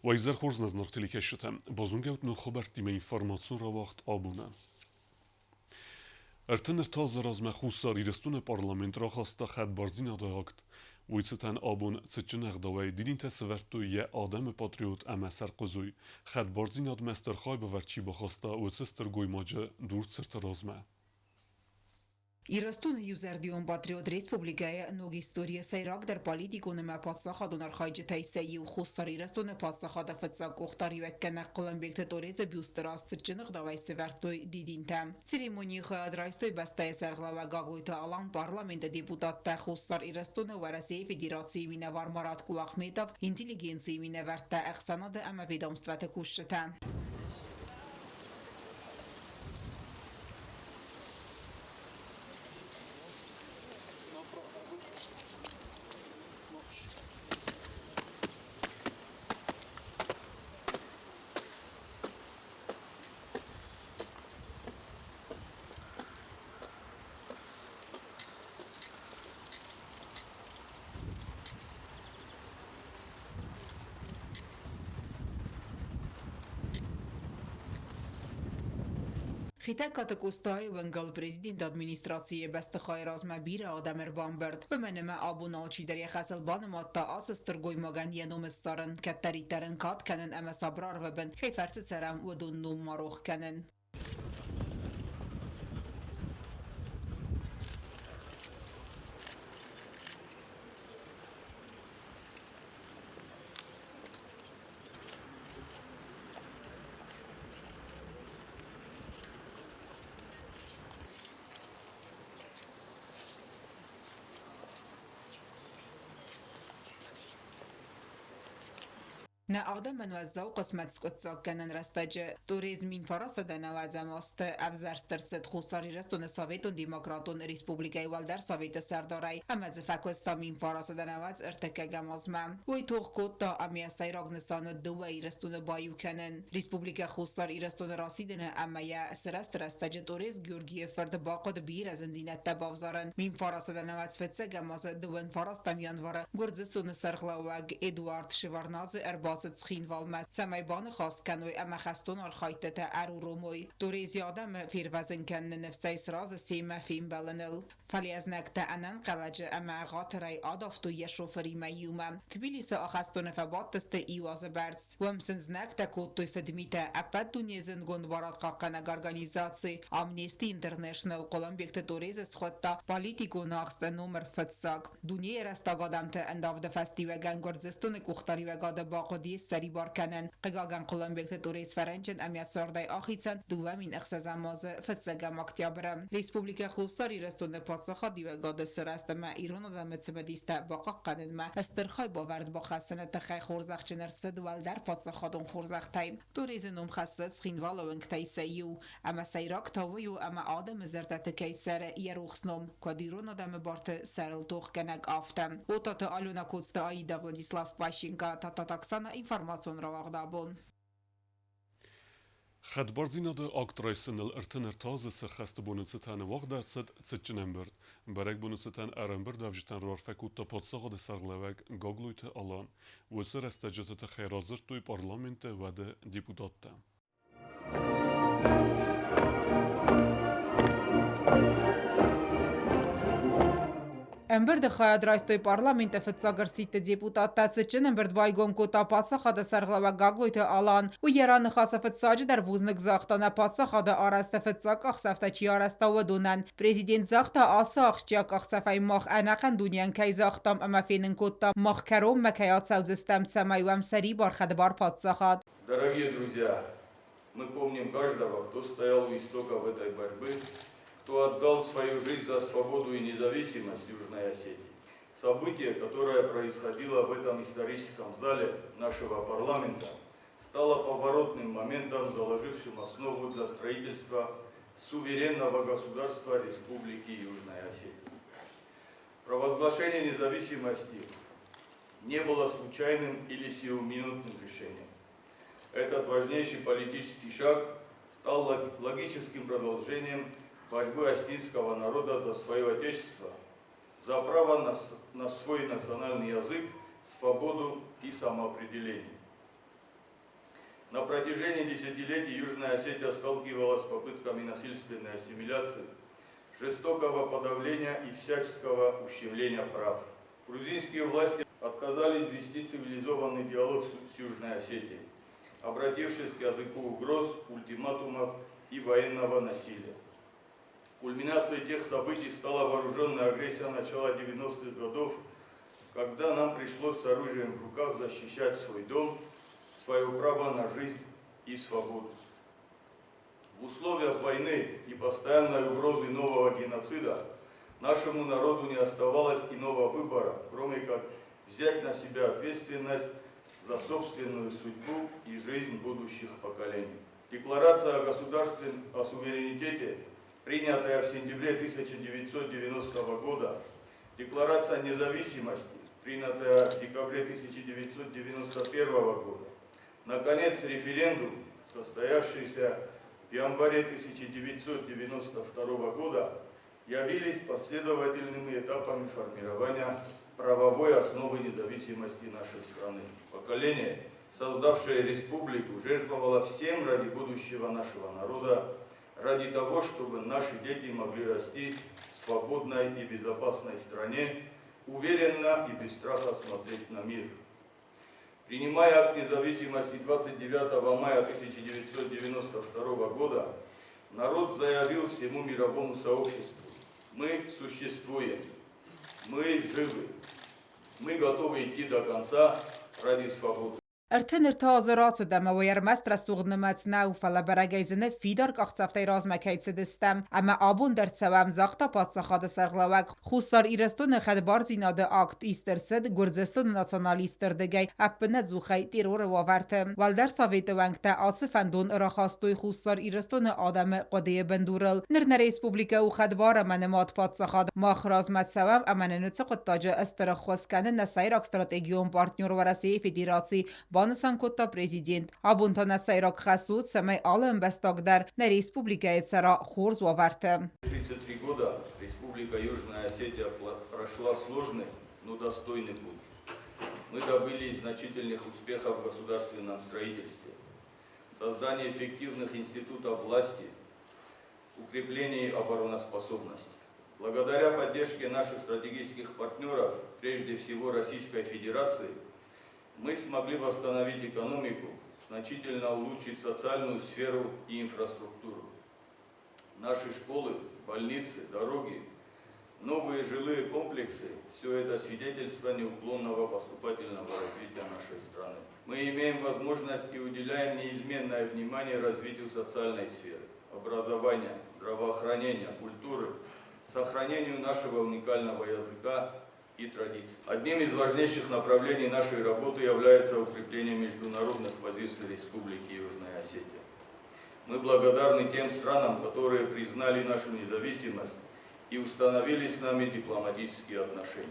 وایزر خورز نزنار تلیکشتم بازونگوت نو خبر تیم اینفورماسیون را وقت آبونه. ارتنر تازه رازم خوصاری رستون پارلمنت را خواسته خد بارزین داغت ویستن آبون تسجنق دوای دیدین تسورتو یه آدم پاتریوت اما سرقزوی خد بارزین مستر خای بورچی بخواسته و تستر گوی ماجه دور سرت رازمه. Ирастун юзердион патриот республикая ног история сайрак در политикуны ма патсаха донар хайджи тайсаи у хустар ирастун патсаха да фатса кохтари веккена Колумбиякте торез бюстерас цирчынык давай севертой дидинтам. Церемонии хадрайстой бастай сарглава гаглойта алан парламента депутатта хустар ирастун вараси федерации минавар Марат Кулахметов интеллигенции минаварта ахсанада ама ведомствата кушчата. خیتا کاتکوستای ونگال پرزیدنت ادمینستراسیه بست خایراز ما بیر آدمر بامبرد و من ما آبو نالچی در یک خسل بانم تا آسستر گوی مگن ینوم سارن کتری ترن کات کنن اما صبرار و بن خیفرس سرم و دون نوم ماروخ کنن. نه آدم من وزاو قسمت سکت ساکنن رستجه توریزمین فراسه دنوازم است افزرستر ست خوصاری رستون ساویتون دیموکراتون ریسپوبلیکای والدر ساویت سردارای اما زفاکوستامین فراسه دنواز ارتکه گمازمم وی توخ کود تا امی سیراغ نسان دوی رستون بایو کنن ریسپوبلیکا خوصار رستون راسیدن اما یا سرست رستجه توریز گیورگی فرد باقود بیر از اندینت تبافزارن مین فراسه دنواز فتسه گماز دوین فراستم یانواره گرزستون سرخلاوگ ادوارد شوارناز ارباز تسخين والمت سمايبان خاص كانوي اما خستون الخايتة ارو روموي دوريز يادم فير وزن كان نفسي سراز سيما فيم بلنل فلي از نكتا انن قلجة اما غاتري آدافتو يشوفري ميومن تبيليس اخستون فبات تست ايواز بردس ومسنز نكتا كوتوي فدميتا اپد دوني زنگون بارات قاقنگ ارگانيزاتسي امنيستي انترناشنال Колумбиякте دوريز سخوتا پاليتيكو ناقست نومر فتساق دوني رستا قادمت انداف دفستي وگن گرزستون كوختاري وگاد باقودي سری بار کنن قگاگن Колумбиякте توریز فرنچن امیت ساردای آخیتسن دوامین اخسازماز فتسگم اکتیابرم ریسپوبلیکا خوستاری رستون پاتساخا دیوگاد سرست ما ایران آدم تمدیسته باقا قنن ما استرخای باورد با خستن تخی خورزخ چنر سدوال در پاتساخا دون خورزخ تایم توریز نوم خستت سخینوال و انکتای سیو اما سیراک تاویو اما آدم زردت کیت سر یروخسنوم کدیرون آدم بارت سرل توخ کنگ آفتم و تا آلونا کوست آیدا ولادیسلاف پاشینکا تا تاکسانا informazzjon ravagdabon. خد بارزینا ده آکترایسن الارتنر تازه سرخست بونستان وقت درصد تسجنبرد برای بونستان ارنبرد افجتن رار فکوت تا پادساق ده سرغلوگ گاگلویت آلان و سر استجتت خیرازر توی پارلمنت و ده دیپودات امبرد خواهد رایستوی پارلمنت فتساگر سیت دیپوتات تاتسچن امبرد بایگوم کوتا پاتسا خواهد سرغلا و گاگلویت آلان و یران خاص فتساج در بوزنگ زاختان پاتسا خواهد آرست فتساک اخصفت چی آرستا و دونن پریزیدنت زاختا آسا اخشتیاک اخصفای ماخ انقن دونیان کی زاختام اما فینن کوتا ماخ کروم مکیات سوزستم سمای و امسری بار خدبار پاتسا خواهد. Дорогие друзья, мы помним каждого, кто стоял у истоков этой борьбы, кто отдал свою жизнь за свободу и независимость Южной Осетии. Событие, которое происходило в этом историческом зале нашего парламента, стало поворотным моментом, заложившим основу для строительства суверенного государства Республики Южная Осетия. Провозглашение независимости не было случайным или сиюминутным решением. Этот важнейший политический шаг стал логическим продолжением борьбы осетинского народа за свое отечество, за право на свой национальный язык, свободу и самоопределение. На протяжении десятилетий Южная Осетия сталкивалась с попытками насильственной ассимиляции, жестокого подавления и всяческого ущемления прав. Грузинские власти отказались вести цивилизованный диалог с Южной Осетией, обратившись к языку угроз, ультиматумов и военного насилия. Кульминацией тех событий стала вооруженная агрессия начала 90-х годов, когда нам пришлось с оружием в руках защищать свой дом, свое право на жизнь и свободу. В условиях войны и постоянной угрозы нового геноцида нашему народу не оставалось иного выбора, кроме как взять на себя ответственность за собственную судьбу и жизнь будущих поколений. Декларация о государстве о суверенитете, принятая в сентябре 1990 года, Декларация независимости, принятая в декабре 1991 года, наконец, референдум, состоявшийся в январе 1992 года, явились последовательными этапами формирования правовой основы независимости нашей страны. Поколение, создавшее республику, жертвовало всем ради будущего нашего народа, ради того, чтобы наши дети могли расти в свободной и безопасной стране, уверенно и без страха смотреть на мир. Принимая акт независимости 29 мая 1992 года, народ заявил всему мировому сообществу: мы существуем, мы живы, мы готовы идти до конца ради свободы. Արդեն ըրթազորացը դեմավոյեր մեստրը սուղնմեցնա ու ֆալաբարագայզնը ֆիդար կաղցավտայ ռազմակայցը դստեմ, ամա աբուն դրցավամ զաղտա պատսախադը սեղլավակ, խուսար իրստունը խեդբարձինադը ակտ իստրցդ, գուրձեստունը նացոնալիստր դգայ, ապնը ձուխայ տիրորը վավարդը, վալդար սավետը վանքտա ացը ֆանդուն ըրախաստույ խուսար իրստունը ադամը qodeye բնդուրել, նրնը ռեսպուբլիկա ու խեդբարը մենմատ պատսախադ մախ ռազմացավամ ամենենուցը qıttaca ըստրը խոսկանը նասայրակ ստրատեգիոն պարտնյոր վարասեի ֆեդերացի Բանսանկոտա պրեզիդենտ Абунтана Сайрак Хасуд самой Алым Бестогдар на республике Эцара Хорзуаварте. 33 года Республика Южная Осетия прошла сложный, но достойный путь. Мы добились значительных успехов в государственном строительстве, создании эффективных институтов власти, укреплении обороноспособности. Благодаря поддержке наших стратегических партнеров, прежде всего Российской Федерации, мы смогли восстановить экономику, значительно улучшить социальную сферу и инфраструктуру. Наши школы, больницы, дороги, новые жилые комплексы – все это свидетельство неуклонного поступательного развития нашей страны. Мы имеем возможность и уделяем неизменное внимание развитию социальной сферы, образования, здравоохранения, культуры, сохранению нашего уникального языка и традиций. Одним из важнейших направлений нашей работы является укрепление международных позиций Республики Южная Осетия. Мы благодарны тем странам, которые признали нашу независимость и установили с нами дипломатические отношения.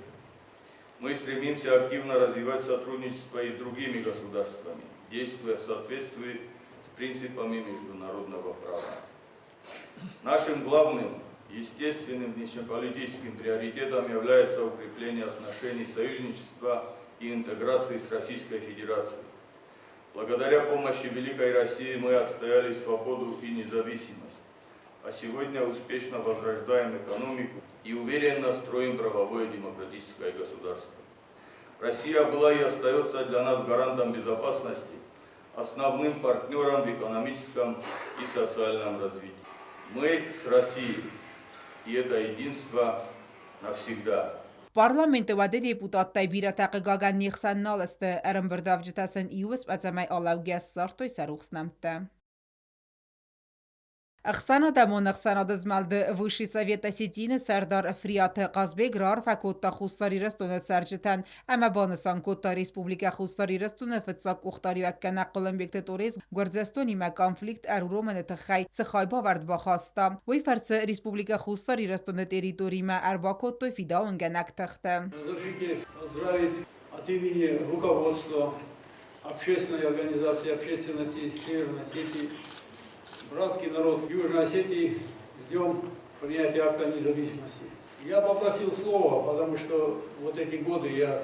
Мы стремимся активно развивать сотрудничество и с другими государствами, действуя в соответствии с принципами международного права. Нашим главным естественным внешнеполитическим приоритетом является укрепление отношений союзничества и интеграции с Российской Федерацией. Благодаря помощи Великой России мы отстояли свободу и независимость, а сегодня успешно возрождаем экономику и уверенно строим правовое демократическое государство. Россия была и остается для нас гарантом безопасности, основным партнером в экономическом и социальном развитии. Мы с Россией, и это единство навсегда. Parlamento vade deputat Taibira Taqgagan Nixan Naleste Eremberdavjitasen Ius Azamai Alaugas Sartoi Saruxnamte. Ахсана дамон ахсана дазмалды Высший совет Осетии Сардар Фриат Казбек Рар Факотта Хуссари Растуна Царджитан Ама Банасан Котта Республика Хуссари Растуна Фцак Ухтари Ваккана Колумбекте Торез Гвардзестони ма конфликт Аруроман Тхай Цхай Бавард Бахаста Вой Фарц Республика Хуссари Растуна территории ма Арбакотто Фидаун Ганактахта. Разрешите поздравить от имени руководства общественной организации общественности Северной Осетии братский народ Южной Осетии с днем принятия акта независимости. Я попросил слова, потому что вот эти годы я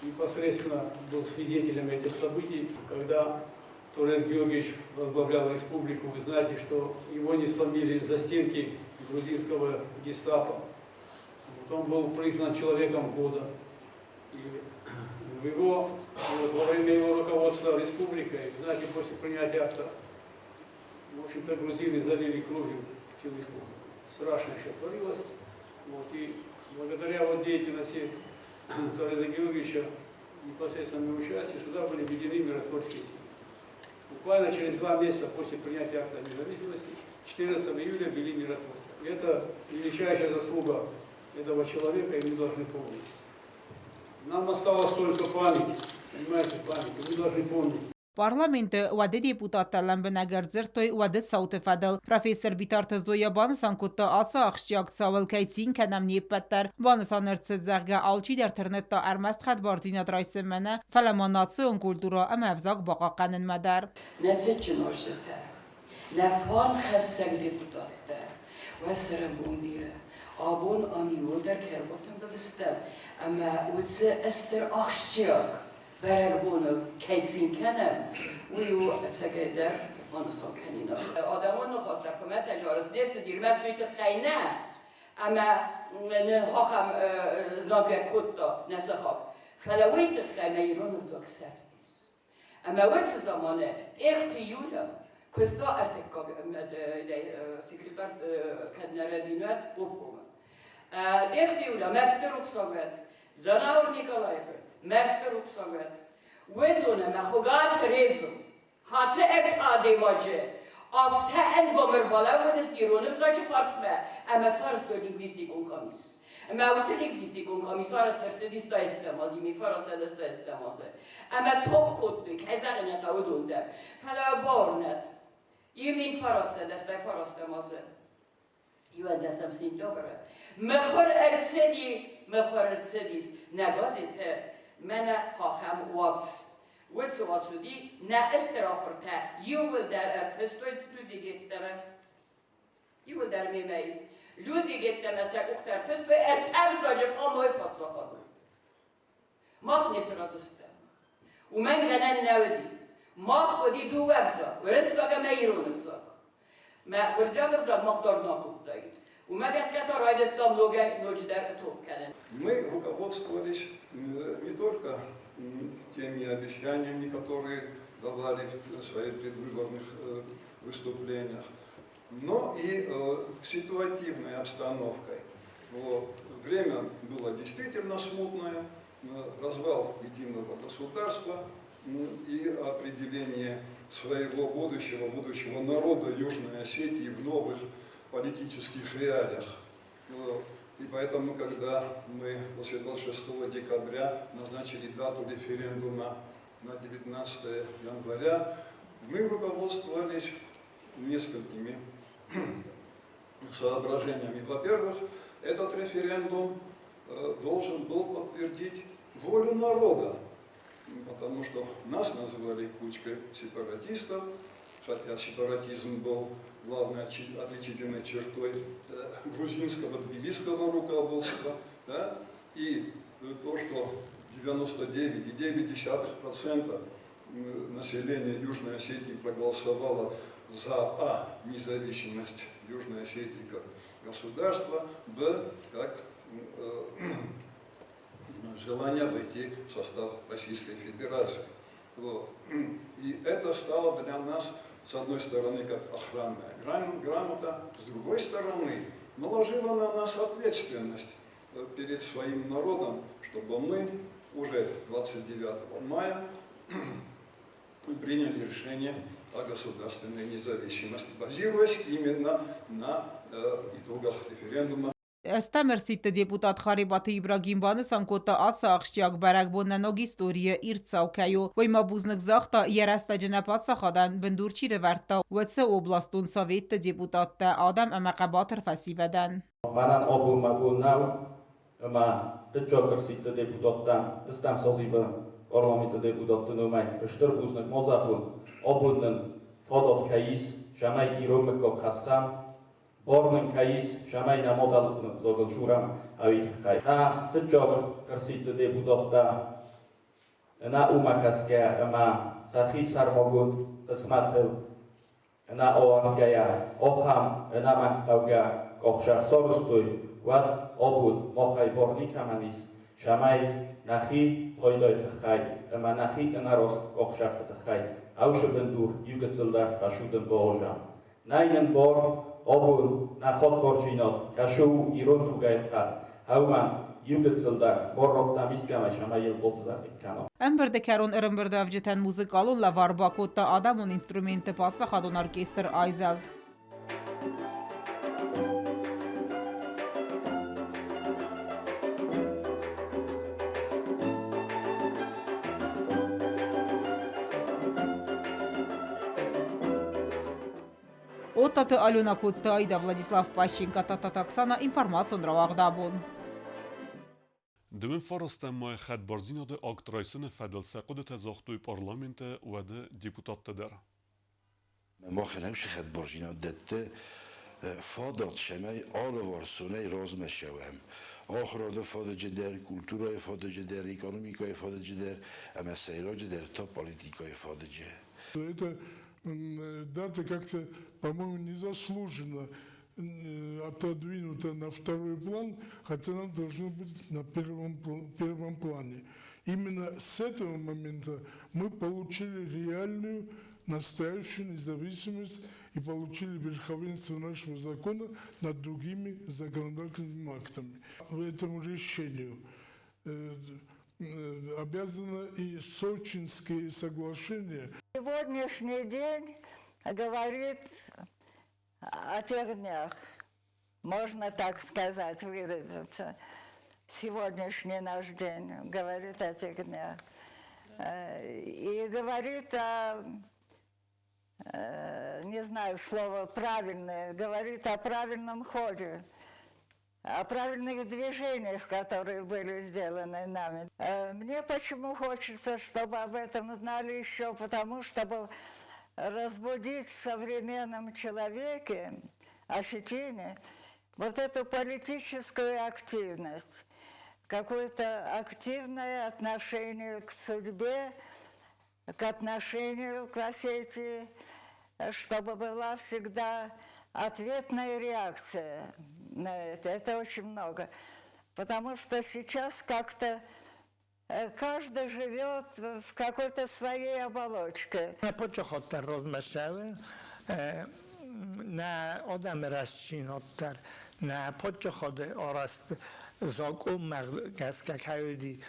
непосредственно был свидетелем этих событий, когда Турес Георгиевич возглавлял республику. Вы знаете, что его не сломили застенки грузинского гестапо. Вот он был признан человеком года. И во время его руководства республикой, знаете, после принятия акта, в общем-то, грузины залили кровью всю республику. Страшно еще творилось. Вот, и благодаря деятельности Туреса Георгиевича, непосредственному участию, сюда были введены миротворческие силы. Буквально через 2 месяца после принятия акта независимости, 14 июля ввели миротворцев. Это величайшая заслуга этого человека, и мы должны помнить. Нам осталось только память, понимаете, память, и мы должны помнить. Parlamentă وعده deputatlarla benagrzirtoy وعده صوت فدل Profesor Bitartız Doya banısan kutta atsa axşiyak çavel kaytsin kanam niyepetler banısan ırtsız zərgə alçı internet da ermest xadbarzinat raysimene fələmanatsı kultura əməvzaq baqa qanınmadar. نتيجة نشته نفعل خسر deputatta ve sarabun bire abun amiyo der kerbatın bilistem ama utse ester axşiyak برای بونم کیسین کنم ویو اتگیدر منصور کنینا. آدمان نخواست حکومت تجارت نفت دیرمز بیت خیلی اما نه هم زنابی کتا نسخاب. فلویت خیلی ایران زاک سفتیس. اما وقت زمانه اختیولا کستا ارتکاب سکرتر کنار بینات بودم. اختیولا مرد رخصت زناور نیکلایف. مرد رخصت و دونه مخوگات ریزم حادثه ابتدایی واجه آفته انگامر بالا و دست ایرانی زاجی فرسمه اما سارس دو لینگویستیک اون کامیس اما اوچه لینگویستیک اون کامیس سارس درتدیستا استمازی می فراسته دستا استمازه اما توق خود بک هزار نتاو دونده فلا بارند یمین فراسته دستا فراستمازه یوان دستم سین دوباره مخور ارتسدیس نگازیته من خواهم واتس دی نه استراحته یول در فستوی لودی گیتم یول در میمی لودی گیتم مثلا اختر فستوی ارتباطی قاموی پاتساخته ماخ نیست رازستم و من گنن نودی ماخ ودی دو ورزا ورزا میرون زا ما ورزا مقدار ناکوبداید و ما دستگاه راید دام لوگه نوجدر اتوف کنن. Мы руководствовались не только теми обещаниями, которые давали в своих предвыборных выступлениях, но и ситуативной обстановкой. Вот. Время было действительно смутное, развал единого государства и определение своего будущего народа Южной Осетии в новых политических реалиях. И поэтому, когда мы после 26 декабря назначили дату референдума на 19 января, мы руководствовались несколькими соображениями. Во-первых, этот референдум должен был подтвердить волю народа, потому что нас назвали кучкой сепаратистов, хотя сепаратизм был главной отличительной чертой грузинского тбилисского руководства, да? И то, что 99,9% населения Южной Осетии проголосовало за независимость Южной Осетии как государства, как желание войти в состав Российской Федерации. Вот. И это стало для нас, с одной стороны, как охранная грамота, с другой стороны, наложила на нас ответственность перед своим народом, чтобы мы уже 29 мая приняли решение о государственной независимости, базируясь именно на итогах референдума. Ստամերսիտ դեպուտատ Խարիբաթի Իբրագիմբանը սանկոտը ասա աղշճակ բարակբոննանոգ իստորիը իրցաուքայո ոյմաբուզնկ զախտա երաստաջնապատ սախադան բնդուրչի ռվարտա վեցը օբլաստուն սավետը դեպուտատը ադամ əməqəbatır fəsivədən. Վանան օբումաբուննավ ըմա դճոկրսիտը դեպուտատտան ըստամ սազիվը օրլամիտը դեպուտատտը նոմայ ըշտր բուզնկ մոզախուն օբուննն ֆոդոտ կայիս ժամայ իրոմը կոք հասամ Bornın kayis şamayna modal zogul şuram avit kay. Ha fıçok kırsıttı deputatta نا اومکسکه اما سخی سرمگود قسمتل نا آورگیا آخام نا مکتوگا کخشف سارستوی ود آبود مخی بارنی کمانیس شمای نخی پایدای تخی اما نخی نراست کخشفت تخی اوش بندور یوگتزلده فشودن باجم نینن بار آبون نخواد بارجینات کشو ایرون تو گیل خد هومن یوگتزلده بار رات نمیسکم شمای بودزردی کنم Ըմբրդեքերուն ըրմբրդավջետեն մուզիկալուն լավարբակոտը ադամուն ինստրումենտը պացախադուն արկեստր այզալդ։ Օտատը ալյունակոցտը այդա Վլադիսլավ Պաշինկա տատատաքսանա ինվարմացոն ռավաղդաբուն։ Դվեն ֆարաստեմայ խետ բարզինադը ակտրայսն է ֆեդել սեqodet ezախտույ parlamente وده deputat der. ما خنمش خد برجینا دته فادات شمای آل وارسونه راز مشوهم آخراده فاد جدر کلتورای فاد جدر اکونومیکای فاد جدر اما سیرا جدر تا политикой фад же. Это дата как-то, по-моему, незаслуженно отодвинута на второй план, хотя она должна быть на первом плане. Именно с этого момента мы получили реальную, настоящую независимость и получили верховенство нашего закона над другими законодательными актами. В этом решению обязано и Сочинские соглашения. Сегодняшний день говорит о тех днях, можно так сказать, выразиться. Сегодняшний наш день говорит о тех днях. И говорит о, не знаю слово правильное, говорит о правильном ходе, о правильных движениях, которые были сделаны нами. Мне почему хочется, чтобы об этом знали еще, потому чтобы разбудить в современном человеке, осетине, вот эту политическую активность, какое-то активное отношение к судьбе, к отношению к Осетии, чтобы была всегда ответная реакция на это. Это очень много. Потому что сейчас как-то каждый живет в какой-то своей оболочке. Почохотар розмешеве, на одам расчинотар, на почоходе ораст زاکو مگس که کردی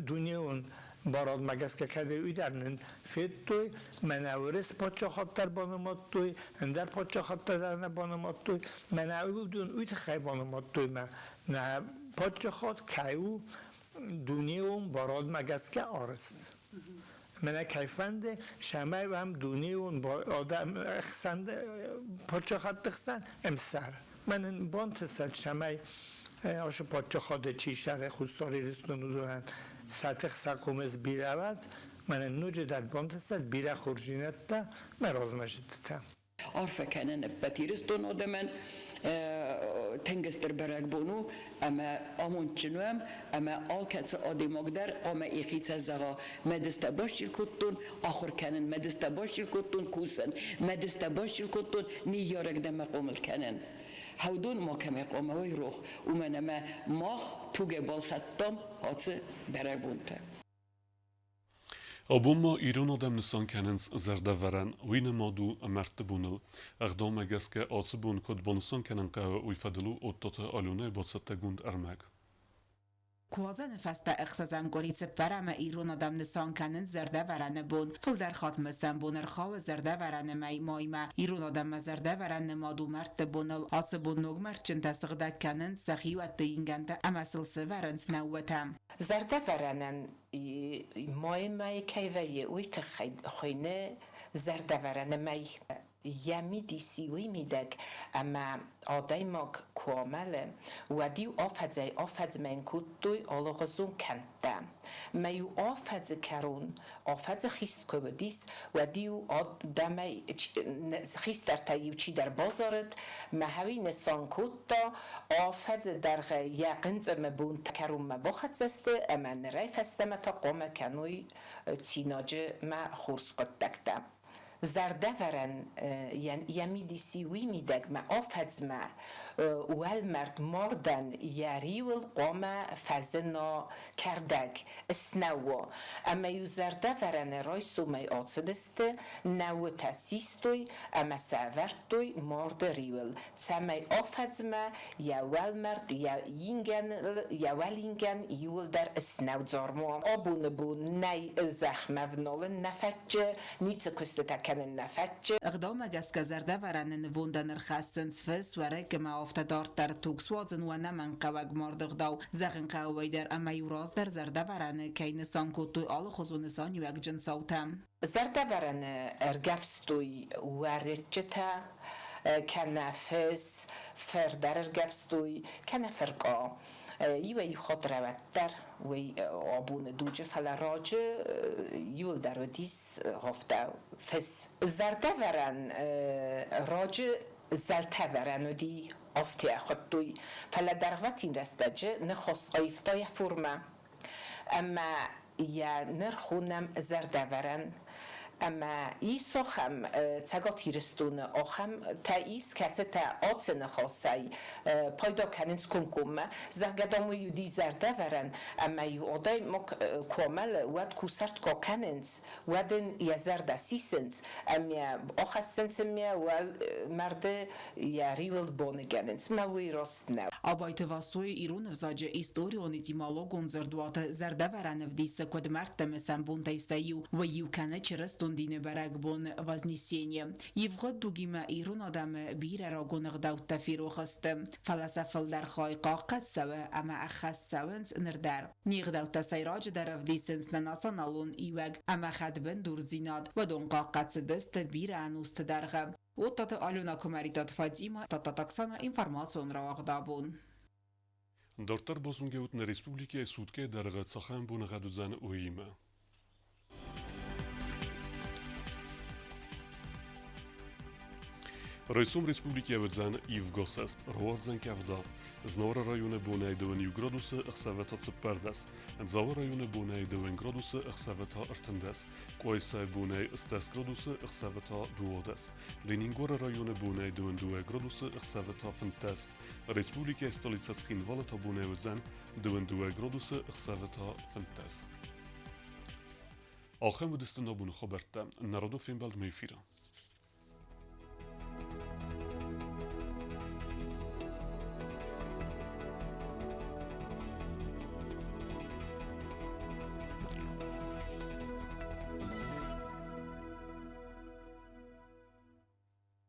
دنیون باراد مگس که کردی ویدرنن فیت توی منورس پاچه خاطر بانمات توی اندر پاچه خاطر در بانمات توی منور دون ویت خی بانمات توی من نه پاچه خاط کیو دنیون باراد مگس که آرست من کیفنده شمه و هم دنیون با آدم اخسند پاچه خاط اخسند امسر من بانتست شمه آش پاچه خاده چی شهر خودستاری رستونو دورن سطح ساقومز بیرود من نوجه در بانتست بیره خورجینت تا من رازمشت تا عارفه کنن بطیرستون آدمن تنگستر برگ بونو اما آمون چنوهم اما آل کتس آدی مقدر قام ایخیت زغا مدست باشیل کتون آخر کنن مدست باشیل کتون کوسن مدست باشیل کتون نیارک دم قومل کنن هودون ما کمی قوموی روح و من ما ماخ توگه بال خطام هاتse برگ بونته Abumma İran adam nisan kenens zerdeveren wine madu amert bunel erdam geske asbun kod bonsan kenen qawa uyfadlu ottata alune botsata gund ermek کوازن فسته اخسازم گوریت برام ایران آدم نسان کنن زرده ورنه بون فل در خاتم سنبونر خواو زرده ورنه می مایما ایران آدم زرده ورنه مادو مرد بونل آس بون نوگ مرد چند تسقده کنن سخی و تینگنده اما سلسه ورنس نوتم زرده ورنن مایما کیویه وی تخینه زرده ورنه می یمیدی سیوی میدگ اما آدایماک کامله و دیو آفز من کدوی آلغزون کنده میو آفز کرون آفز خیست که بدیس و دیو آدمی خیست در تایو چی در بازارد مهوی نسان کتا آفز در یقنز مبون کرون مباخت زسته اما نرایف استم تا قوم کنوی تیناجه ما خورس قد دکتم زرده ورن یمیدی سیوی میدگ ما آفز ما اول مرد مردن یاریول قوم فزنا کردگ اسنوا اما یو زرده ورن رایسو می آتدسته نو تاسیستوی اما ساورتوی مرد ریول تمی آفز ما یاول مرد یاولینگن یول در اسنو زارمو آبون بون نی زخمه ونال نفتجه نیت کسته تکنن نفتجه اقدام گسک زرده ورن نووندن رخصنس فس وره که ما افتادار در توکسوازن و نمن قوگ مردق داو زغن قوی در اما یوراز در زرده ورن که نسان کتوی آل خزونسان یک جنساوتم زرده ورن ارگفستوی ورجتا کنفس فردر ارگفستوی کنفرقا یوی خود روتر وی آبون دوجه فلراجه یول در ودیس هفته فس زرده ورن راجه زلته ورن و دی افته خود دوی فلا در وقتی رستجه نخص قیفتای فرمه اما یا نرخونم زرده ورن اما ایسا هم تگا تیرستون آخم تا ایس کته تا آتس نخواستای پایدا کننس کمکم زرگدامو یودی زرده ورن اما یو آدای مک کامل ود کوسرت کا کننس ودن یا زرده سیسنس اما آخستنس میا ول مرده یا ریول بانگننس موی راست نو آبایت واستوی ایرون وزاجه ایستوریونی دیمالوگون زردوات زرده ورن ودیس کد مرد مثلا بونتایستایو و یو کنه چرست دینه برگ بون وزنیسینی یفقد دوگیم ایرون آدم بیر را گنق داوت تفیرو خستم فلسفل در خواهی قاقت سوه اما اخست سوانس نردر نیغ داوت سیراج در افدیسنس لناسا نالون ایوگ اما خدبن دور زیناد و دون قاقت سدست بیر انوست درغه و تات آلونا کماریتات فاجیما تاتا تاکسانا اینفرماسیون را اقدابون Դորտար բոզունգեուտն Ռեսպուբլիկայի սուտկե դարղը ծախան բունղադուզան ուհիմը։ Ռայսում Ռեսպուբլիկայի վձան իվ գոսեստ, ռոարձան կավդա, Znora rajone bunei dăvăniu gradusă ăxsaveta perdes, Zava rajone bunei dăvân gradusă ăxsaveta artendes, Coisai bunei stes gradusă ăxsaveta duodes, Leningora rajone bunei dăvân due gradusă ăxsaveta fentes, Respublika stolica Skinvaleta bunei văzan dăvân due gradusă ăxsaveta fentes. Achem vădestână bună xobertă, Narodul Fembald Meifira.